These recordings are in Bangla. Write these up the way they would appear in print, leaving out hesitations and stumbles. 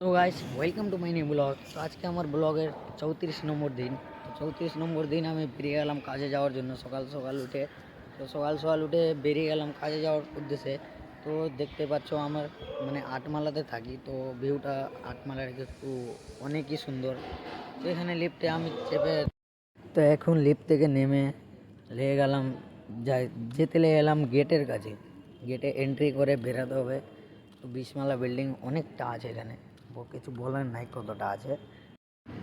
তো guys welcome to my new blog. তো আজকে আমার ব্লগের 34 নম্বর দিন। তো 34 নম্বর দিন আমি বেরিয়ে গেলাম কাজে যাওয়ার জন্য সকাল সকাল উঠে। তো সকাল সকাল উঠে বেরিয়ে গেলাম কাজে যাওয়ার উদ্দেশ্যে। তো দেখতে পাচ্ছ আমার মানে আটমালাতে থাকি, তো ভিউটা আটমালার একটু অনেকই সুন্দর। তো এখানে লিফটে আমি চেপে, তো এখন লিফট থেকে নেমে লেগে গেলাম যাই যেতে লেগে গেলাম গেটের কাছে। গেটে এন্ট্রি করে বেরাতে হবে। তো 20 মালা বিল্ডিং অনেকটা আছে এখানে, কিছু বলার নাই কতটা আছে।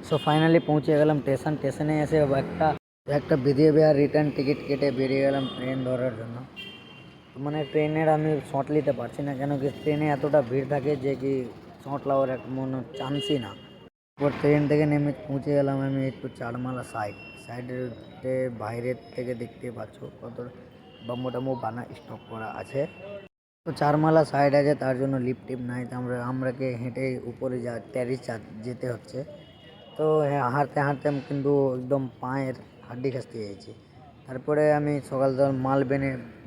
সো ফাইনালি পৌঁছে গেলাম স্টেশনে এসে একটা একটা বেরিয়ে আর রিটার্ন টিকিট কেটে বেরিয়ে গেলাম ট্রেন ধরার জন্য। মানে ট্রেনের আমি শর্ট নিতে পারছি না, কেন কি ট্রেনে এতটা ভিড় থাকে যে কি শর্ট লাওয়ার এক মনে চান্সই না। তারপর ট্রেন থেকে নেমে পৌঁছে গেলাম আমি একটু চারমালা সাইডে বাইরের থেকে দেখতে পাচ্ছ কত বাম্বু টাম্বু বানা স্টক করা আছে। তো চারমালা সাইড আছে, তার জন্য লিফট টিপ নাই, তো আমরাকে হেঁটে উপরে টেরিস যেতে হচ্ছে। তো হ্যাঁ, হাঁটতে হাঁটতে আমি কিন্তু একদম পায়ের হাড্ডি খাসতে যাচ্ছি। তারপরে আমি সকাল সকাল মাল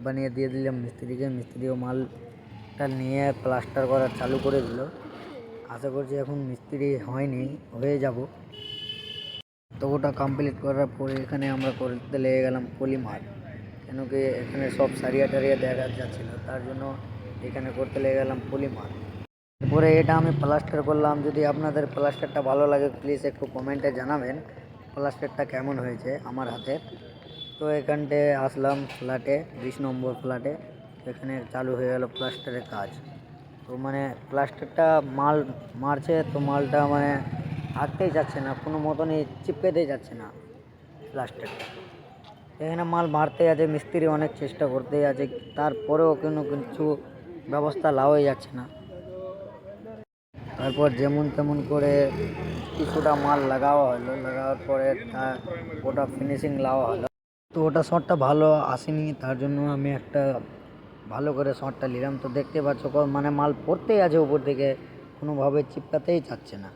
বানিয়ে দিয়ে দিলাম মিস্ত্রিকে। মিস্ত্রিও মালটা নিয়ে প্লাস্টার করা চালু করে দিল। আশা করছি এখন মিস্ত্রি হয়নি, হয়ে যাব। তো ওটা কমপ্লিট করার পরে এখানে আমরা করতে লেগে গেলাম পলিমার, কেন কি এখানে সব সারিয়া টারিয়া দেখা যাচ্ছিল, তার জন্য এখানে করতে লেগে গেলাম পলিমার। এরপরে এটা আমি প্লাস্টার করলাম। যদি আপনাদের প্লাস্টারটা ভালো লাগে প্লিজ একটু কমেন্টে জানাবেন প্লাস্টারটা কেমন হয়েছে আমার হাতে। তো এখানটায় আসলাম ফ্ল্যাটে, 20 নম্বর ফ্ল্যাটে। এখানে চালু হয়ে গেল প্লাস্টারের কাজ। তো মানে প্লাস্টারটা মাল মারছে, তো মালটা মানে থাকতেই যাচ্ছে না, কোনো মতনই চিপকেতেই যাচ্ছে না প্লাস্টারটা। এখানে মাল মারতে আছে, মিস্ত্রি অনেক চেষ্টা করতেই আছে, তারপরেও কিছু ব্যবস্থা লাওয়াই যাচ্ছে না। তারপর যেমন তেমন করে কিছুটা মাল লাগাওয়া হলো, লাগাওয়ার পরে ওটা ফিনিশিং লাওয়া হলো। তো ওটা শটটা ভালো আসেনি, তার জন্য আমি একটা ভালো করে শটটা নিলাম। তো দেখতে পাচ্ছ মানে মাল পড়তেই আছে উপর থেকে, কোনোভাবে চিপকাতেই চাচ্ছে না।